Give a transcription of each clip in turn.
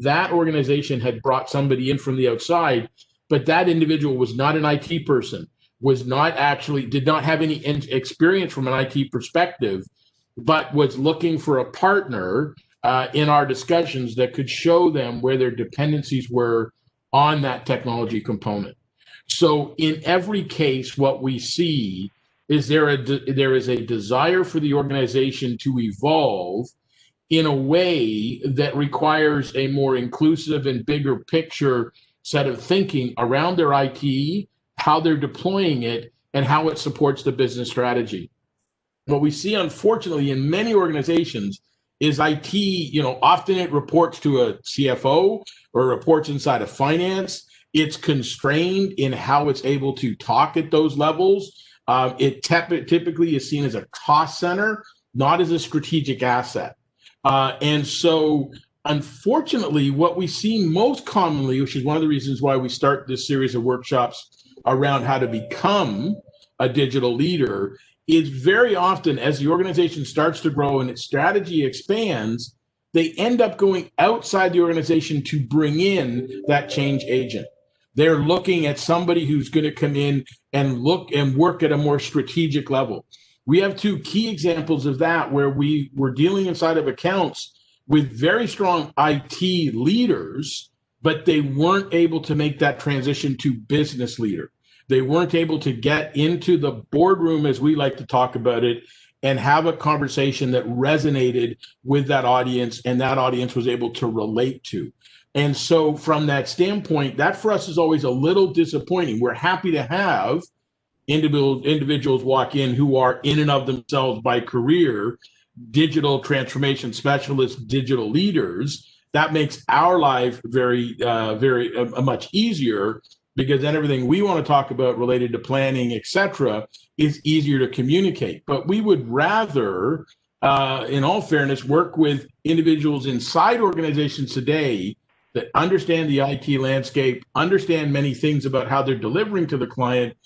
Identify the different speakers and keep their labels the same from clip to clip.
Speaker 1: that organization had brought somebody in from the outside, but that individual was not an IT person, did not have any experience from an IT perspective, but was looking for a partner in our discussions that could show them where their dependencies were on that technology component. So in every case, what we see is there is a desire for the organization to evolve in a way that requires a more inclusive and bigger picture set of thinking around their IT, how they're deploying it, and how it supports the business strategy. What we see, unfortunately, in many organizations is IT, often it reports to a CFO or reports inside of finance. It's constrained in how it's able to talk at those levels. It typically is seen as a cost center, not as a strategic asset. And so, unfortunately, what we see most commonly, which is one of the reasons why we start this series of workshops around how to become a digital leader, is very often as the organization starts to grow and its strategy expands, they end up going outside the organization to bring in that change agent. They're looking at somebody who's going to come in and look and work at a more strategic level. We have two key examples of that where we were dealing inside of accounts with very strong IT leaders, but they weren't able to make that transition to business leader. They weren't able to get into the boardroom, as we like to talk about it, and have a conversation that resonated with that audience and that audience was able to relate to. And so from that standpoint, that for us is always a little disappointing. We're happy to have individuals walk in who are in and of themselves by career digital transformation specialists, digital leaders. That makes our life very much easier, because then everything we want to talk about related to planning, etc., is easier to communicate. But we would rather, in all fairness, work with individuals inside organizations today that understand the IT landscape, understand many things about how they're delivering to the client,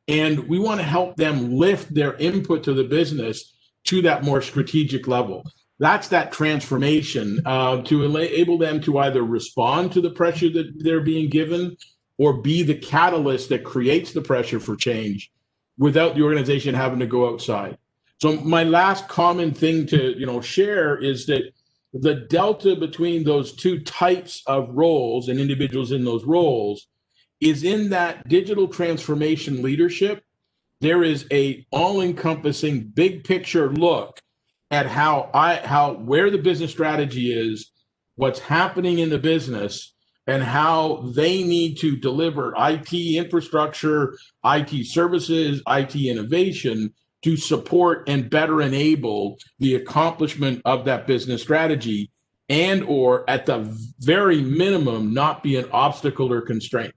Speaker 1: and we want to help them lift their input to the business to that more strategic level. That's that transformation to enable them to either respond to the pressure that they're being given or be the catalyst that creates the pressure for change without the organization having to go outside. So my last common thing to share is that the delta between those two types of roles and individuals in those roles is in that digital transformation leadership. There is a all-encompassing big picture look at where the business strategy is, what's happening in the business, and how they need to deliver IT infrastructure, IT services, IT innovation to support and better enable the accomplishment of that business strategy, and or at the very minimum, not be an obstacle or constraint.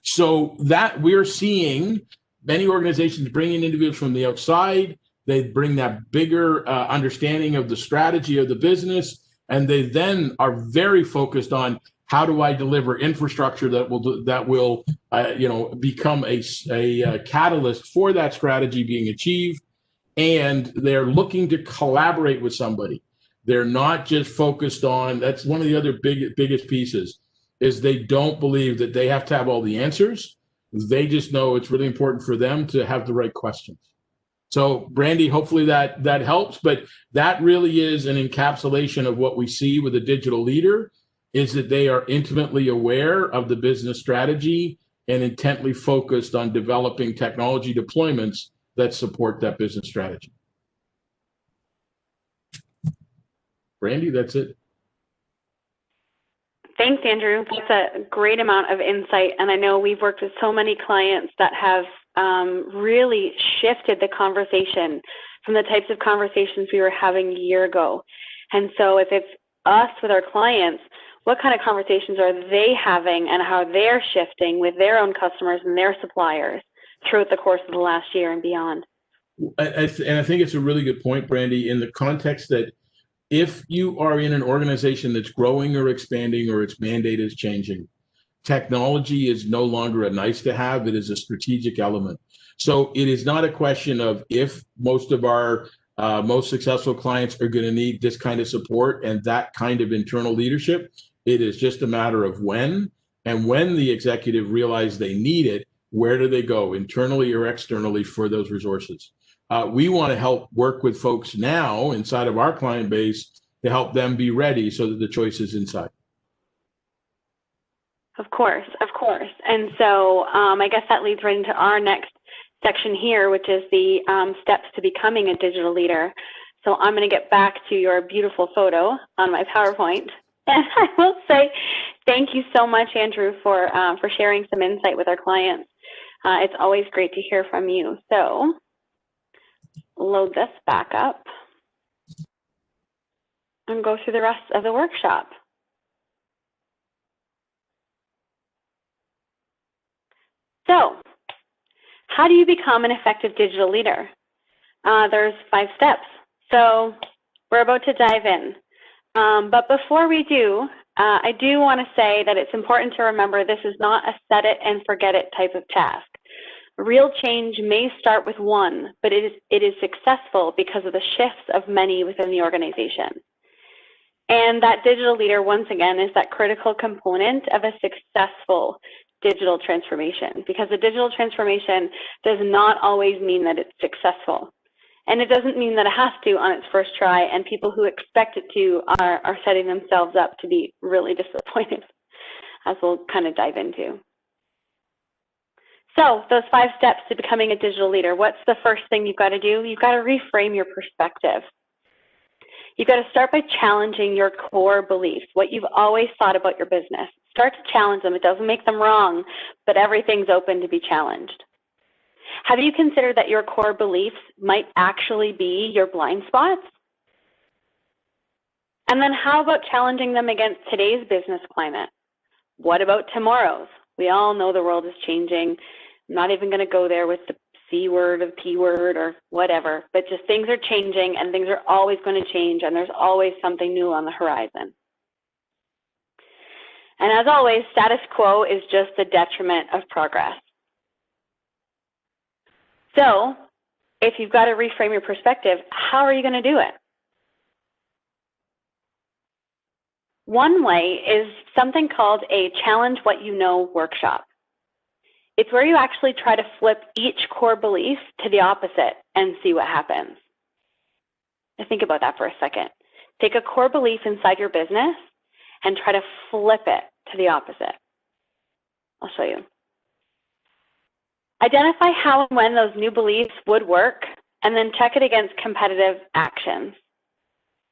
Speaker 1: So that we're seeing many organizations bring in individuals from the outside. They bring that bigger understanding of the strategy of the business, and they then are very focused on how do I deliver infrastructure that will become a catalyst for that strategy being achieved. And they're looking to collaborate with somebody. They're not just focused on, that's one of the other biggest pieces, is they don't believe that they have to have all the answers. They just know it's really important for them to have the right questions. So Brandy, hopefully that helps, but that really is an encapsulation of what we see with a digital leader, is that they are intimately aware of the business strategy and intently focused on developing technology deployments that support that business strategy. Brandy, that's it.
Speaker 2: Thanks, Andrew. That's a great amount of insight. And I know we've worked with so many clients that have really shifted the conversation from the types of conversations we were having a year ago. And so if it's us with our clients, what kind of conversations are they having and how they're shifting with their own customers and their suppliers throughout the course of the last year and beyond?
Speaker 1: And I think it's a really good point, Brandy, in the context that if you are in an organization that's growing or expanding or its mandate is changing, technology is no longer a nice to have, it is a strategic element. So it is not a question of if most of our most successful clients are going to need this kind of support and that kind of internal leadership. It is just a matter of when, and when the executive realize they need it, where do they go, internally or externally, for those resources? We want to help work with folks now inside of our client base to help them be ready so that the choice is inside.
Speaker 2: Of course, of course. And so I guess that leads right into our next section here, which is the steps to becoming a digital leader. So I'm going to get back to your beautiful photo on my PowerPoint. And I will say thank you so much, Andrew, for sharing some insight with our clients. It's always great to hear from you. So load this back up and go through the rest of the workshop. So how do you become an effective digital leader? There's 5 steps. So we're about to dive in. But before we do, I do want to say that it's important to remember this is not a set it and forget it type of task. Real change may start with one, but it is successful because of the shifts of many within the organization. And that digital leader, once again, is that critical component of a successful digital transformation, because a digital transformation does not always mean that it's successful. And it doesn't mean that it has to on its first try, and people who expect it to are setting themselves up to be really disappointed, as we'll kind of dive into. So those 5 steps to becoming a digital leader, what's the first thing you've got to do? You've got to reframe your perspective. You've got to start by challenging your core beliefs, what you've always thought about your business. Start to challenge them. It doesn't make them wrong, but everything's open to be challenged. Have you considered that your core beliefs might actually be your blind spots? And then how about challenging them against today's business climate? What about tomorrow's? We all know the world is changing. I'm not even going to go there with the C word or P word or whatever, but just things are changing and things are always going to change, and there's always something new on the horizon. And as always, status quo is just the detriment of progress. So if you've got to reframe your perspective, how are you going to do it? One way is something called a challenge what you know workshop. It's where you actually try to flip each core belief to the opposite and see what happens. Now think about that for a second. Take a core belief inside your business and try to flip it to the opposite. I'll show you. Identify how and when those new beliefs would work, and then check it against competitive actions.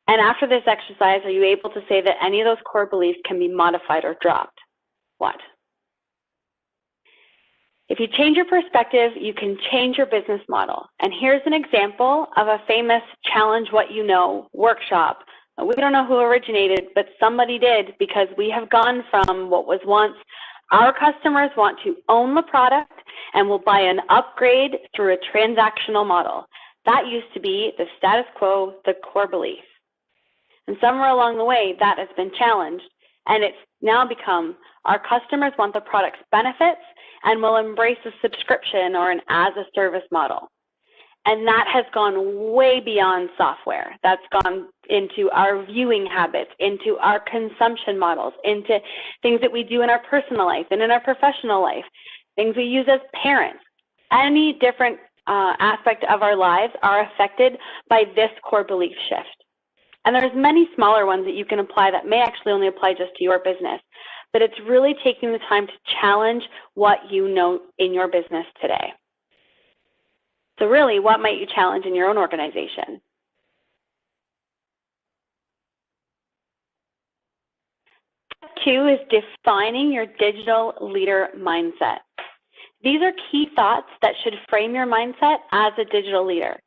Speaker 2: And after this exercise, are you able to say that any of those core beliefs can be modified or dropped? What? If you change your perspective, you can change your business model. And here's an example of a famous challenge what you know workshop. We don't know who originated, but somebody did, because we have gone from what was once our customers want to own the product and will buy an upgrade through a transactional model. That used to be the status quo, the core belief. And somewhere along the way, that has been challenged, and it's now become our customers want the product's benefits and will embrace a subscription or an as-a-service model. And that has gone way beyond software. That's gone into our viewing habits, into our consumption models, into things that we do in our personal life and in our professional life, things we use as parents. Any different aspect of our lives are affected by this core belief shift. And there's many smaller ones that you can apply that may actually only apply just to your business. But it's really taking the time to challenge what you know in your business today. So really, what might you challenge in your own organization? Step 2 is defining your digital leader mindset. These are key thoughts that should frame your mindset as a digital leader.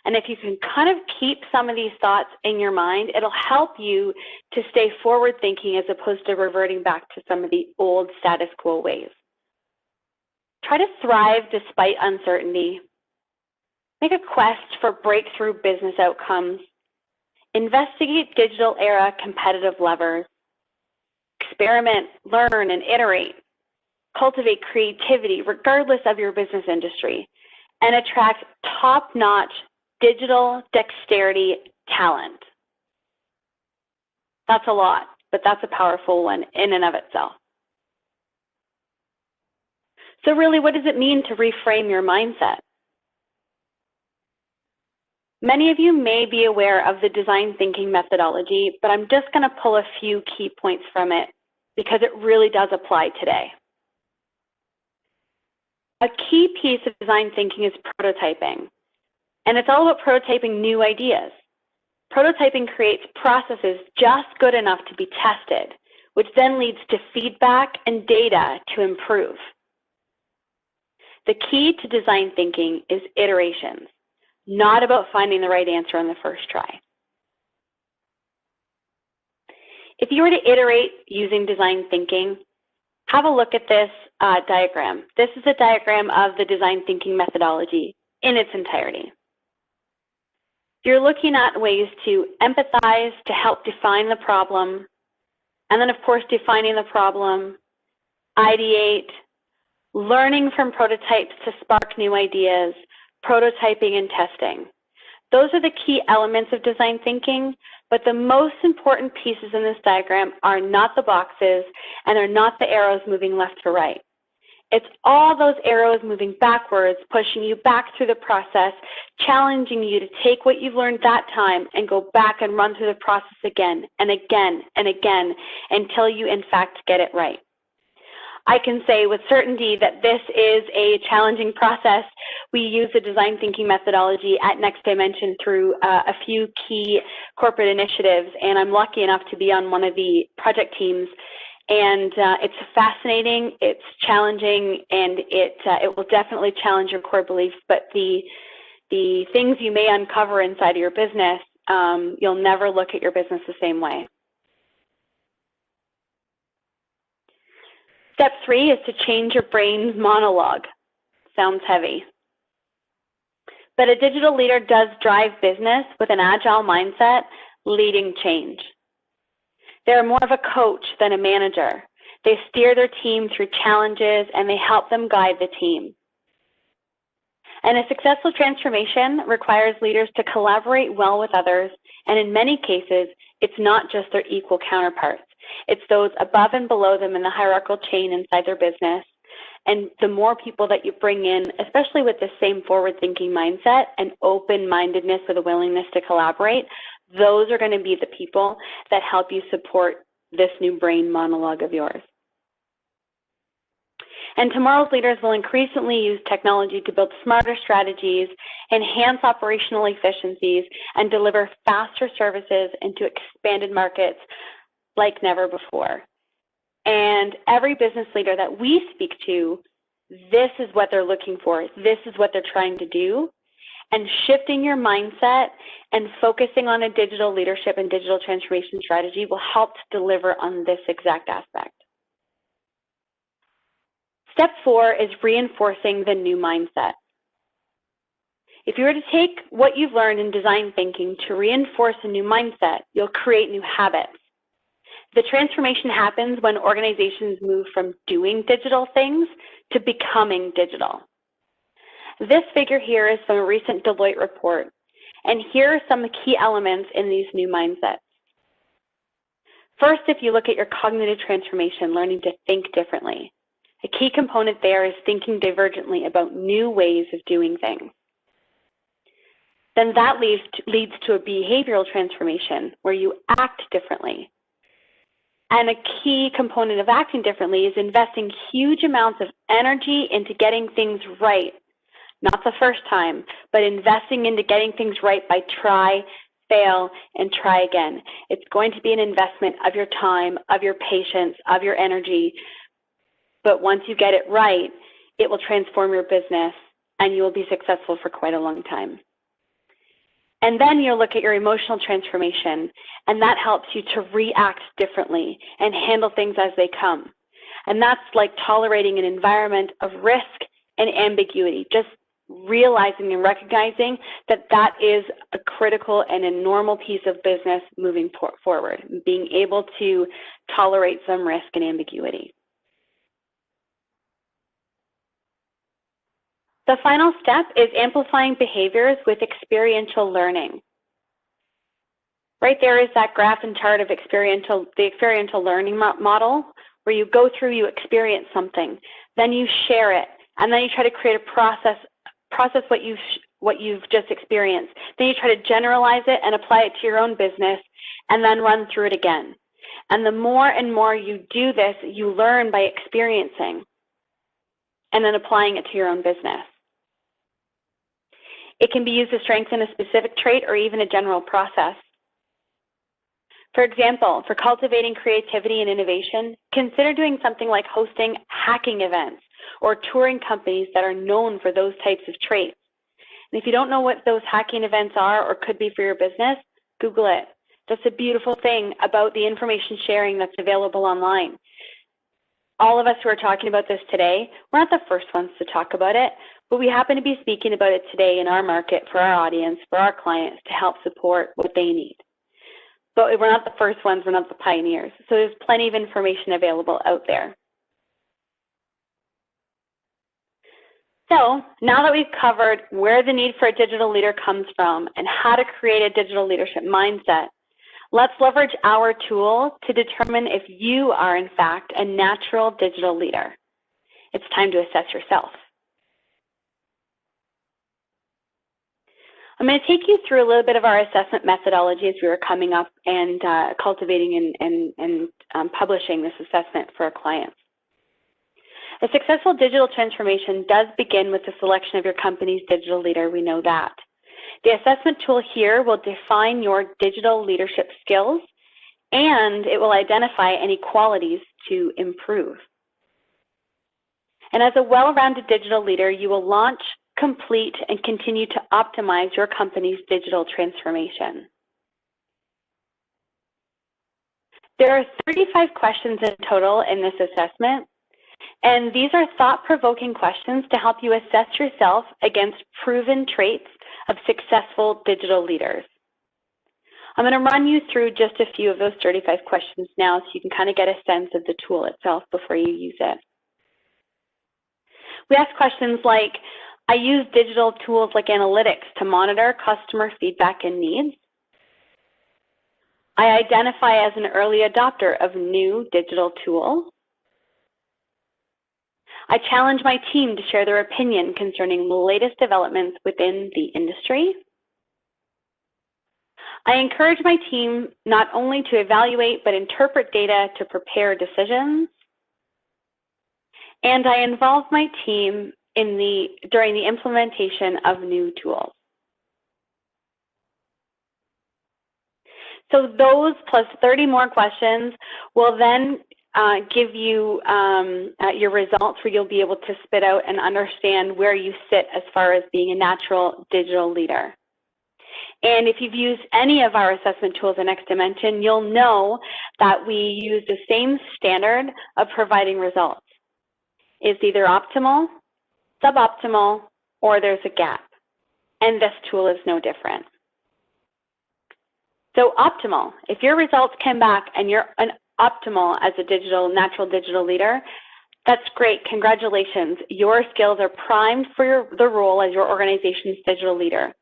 Speaker 2: And if you can kind of keep some of these thoughts in your mind, it'll help you to stay forward thinking as opposed to reverting back to some of the old status quo ways. Try to thrive despite uncertainty. Make a quest for breakthrough business outcomes. Investigate digital era competitive levers. Experiment, learn, and iterate. Cultivate creativity regardless of your business industry, and attract top-notch digital dexterity talent. That's a lot. but that's a powerful one in and of itself. So really, what does it mean to reframe your mindset? Many of you may be aware of the design thinking methodology, but I'm just going to pull a few key points from it because it really does apply today. A key piece of design thinking is prototyping, and it's all about prototyping new ideas. Prototyping creates processes just good enough to be tested, which then leads to feedback and data to improve. The key to design thinking is iterations, not about finding the right answer on the first try. If you were to iterate using design thinking, have a look at this diagram. This is a diagram of the design thinking methodology in its entirety. You're looking at ways to empathize, to help define the problem, and then of course defining the problem, ideate, learning from prototypes to spark new ideas, prototyping and testing. Those are the key elements of design thinking, but the most important pieces in this diagram are not the boxes and are not the arrows moving left to right. It's all those arrows moving backwards, pushing you back through the process, challenging you to take what you've learned that time and go back and run through the process again and again and again until you in fact get it right. I can say with certainty that this is a challenging process. We use the design thinking methodology at Next Dimension through a few key corporate initiatives, and I'm lucky enough to be on one of the project teams. And it's fascinating, it's challenging, and it will definitely challenge your core beliefs, but the things you may uncover inside of your business, you'll never look at your business the same way. Step 3 is to change your brain's monologue. Sounds heavy. But a digital leader does drive business with an agile mindset, leading change. They're more of a coach than a manager. They steer their team through challenges and they help them guide the team. And a successful transformation requires leaders to collaborate well with others, and in many cases, it's not just their equal counterparts. It's those above and below them in the hierarchical chain inside their business. And the more people that you bring in, especially with the same forward-thinking mindset and open-mindedness with a willingness to collaborate, those are going to be the people that help you support this new brain monologue of yours. And tomorrow's leaders will increasingly use technology to build smarter strategies, enhance operational efficiencies, and deliver faster services into expanded markets like never before. And every business leader that we speak to, this is what they're looking for. This is what they're trying to do. And shifting your mindset and focusing on a digital leadership and digital transformation strategy will help to deliver on this exact aspect. Step 4 is reinforcing the new mindset. If you were to take what you've learned in design thinking to reinforce a new mindset, you'll create new habits. The transformation happens when organizations move from doing digital things to becoming digital. This figure here is from a recent Deloitte report, and here are some of the key elements in these new mindsets. First, if you look at your cognitive transformation, learning to think differently. A key component there is thinking divergently about new ways of doing things. Then that leads to a behavioral transformation where you act differently. And a key component of acting differently is investing huge amounts of energy into getting things right. Not the first time, but investing into getting things right by try, fail, and try again. It's going to be an investment of your time, of your patience, of your energy. But once you get it right, it will transform your business and you will be successful for quite a long time. And then you'll look at your emotional transformation, and that helps you to react differently and handle things as they come. And that's like tolerating an environment of risk and ambiguity, just realizing and recognizing that that is a critical and a normal piece of business moving forward, being able to tolerate some risk and ambiguity. The final step is amplifying behaviors with experiential learning. Right there is that graph and chart of the experiential learning model, where you go through, you experience something, then you share it, and then you try to create a process what you've just experienced. Then you try to generalize it and apply it to your own business, and then run through it again. And the more and more you do this, you learn by experiencing and then applying it to your own business. It can be used to strengthen a specific trait or even a general process. For example, for cultivating creativity and innovation, consider doing something like hosting hacking events or touring companies that are known for those types of traits. And if you don't know what those hacking events are or could be for your business, Google it. That's a beautiful thing about the information sharing that's available online. All of us who are talking about this today, we're not the first ones to talk about it, but we happen to be speaking about it today in our market for our audience, for our clients, to help support what they need. But we're not the first ones, we're not the pioneers. So there's plenty of information available out there. So now that we've covered where the need for a digital leader comes from and how to create a digital leadership mindset, let's leverage our tool to determine if you are in fact a natural digital leader. It's time to assess yourself. I'm going to take you through a little bit of our assessment methodology as we were coming up and cultivating and publishing this assessment for our clients. A successful digital transformation does begin with the selection of your company's digital leader. We know that. The assessment tool here will define your digital leadership skills, and it will identify any qualities to improve. And as a well-rounded digital leader, you will launch, complete, and continue to optimize your company's digital transformation. There are 35 questions in total in this assessment, and these are thought-provoking questions to help you assess yourself against proven traits of successful digital leaders. I'm going to run you through just a few of those 35 questions now so you can kind of get a sense of the tool itself before you use it. We ask questions like, I use digital tools like analytics to monitor customer feedback and needs. I identify as an early adopter of new digital tools. I challenge my team to share their opinion concerning the latest developments within the industry. I encourage my team not only to evaluate but interpret data to prepare decisions. And I involve my team during the implementation of new tools. So those plus 30 more questions will then give you your results where you'll be able to spit out and understand where you sit as far as being a natural digital leader. And if you've used any of our assessment tools in Next Dimension, you'll know that we use the same standard of providing results. It's either optimal, suboptimal, or there's a gap. And this tool is no different. So optimal, if your results come back and you're an optimal as a natural digital leader, that's great, congratulations. Your skills are primed for the role as your organization's digital leader.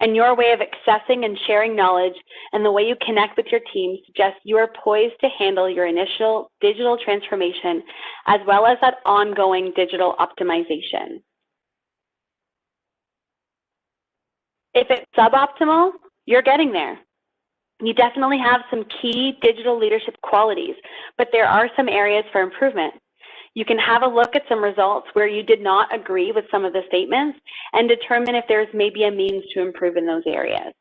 Speaker 2: And your way of accessing and sharing knowledge and the way you connect with your team suggests you are poised to handle your initial digital transformation as well as that ongoing digital optimization. If it's suboptimal, you're getting there. You definitely have some key digital leadership qualities, but there are some areas for improvement. You can have a look at some results where you did not agree with some of the statements and determine if there's maybe a means to improve in those areas.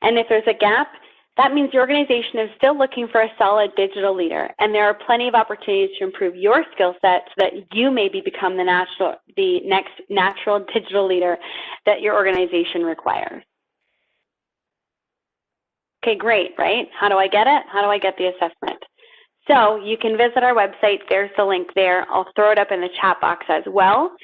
Speaker 2: And if there's a gap, that means the organization is still looking for a solid digital leader, and there are plenty of opportunities to improve your skill set so that you maybe become the next natural digital leader that your organization requires. Okay, great, right? How do I get it? How do I get the assessment? So you can visit our website. There's the link there. I'll throw it up in the chat box as well.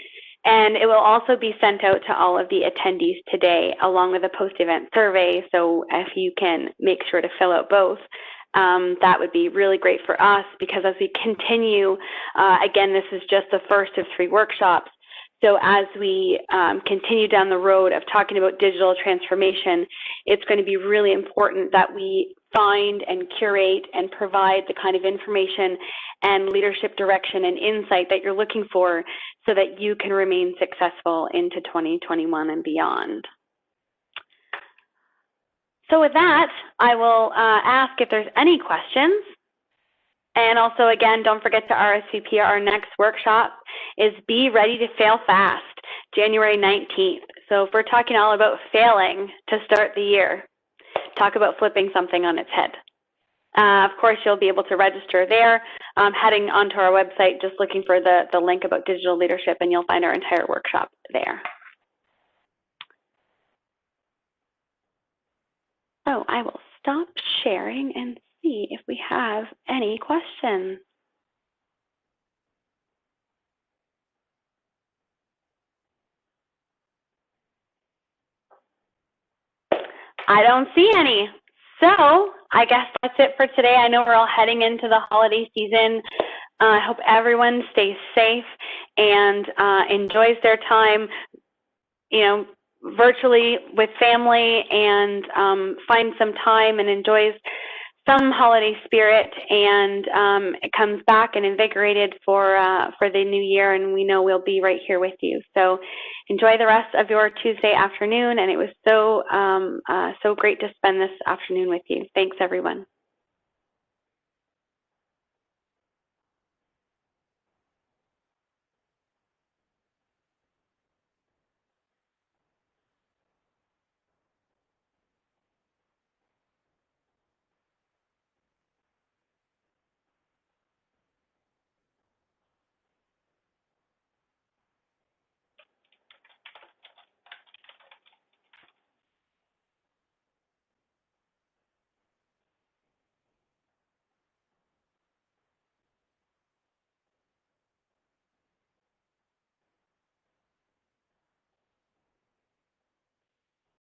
Speaker 2: And it will also be sent out to all of the attendees today, along with a post-event survey. So if you can make sure to fill out both, that would be really great for us, because as we continue, again, this is just the first of 3 workshops. So as we continue down the road of talking about digital transformation, it's going to be really important that we find and curate and provide the kind of information and leadership direction and insight that you're looking for so that you can remain successful into 2021 and beyond. So with that, I will ask if there's any questions. And also, again, don't forget to RSVP. Our next workshop is Be Ready to Fail Fast, January 19th. So if we're talking all about failing to start the year, talk about flipping something on its head. Of course, you'll be able to register there, heading onto our website, just looking for the link about digital leadership, and you'll find our entire workshop there. So I will stop sharing and see if we have any questions. I don't see any. So I guess that's it for today. I know we're all heading into the holiday season. I hope everyone stays safe and enjoys their time, virtually with family, and finds some time and enjoys some holiday spirit, and it comes back and invigorated for the new year, and we know we'll be right here with you. So enjoy the rest of your Tuesday afternoon, and it was so great to spend this afternoon with you. Thanks, everyone.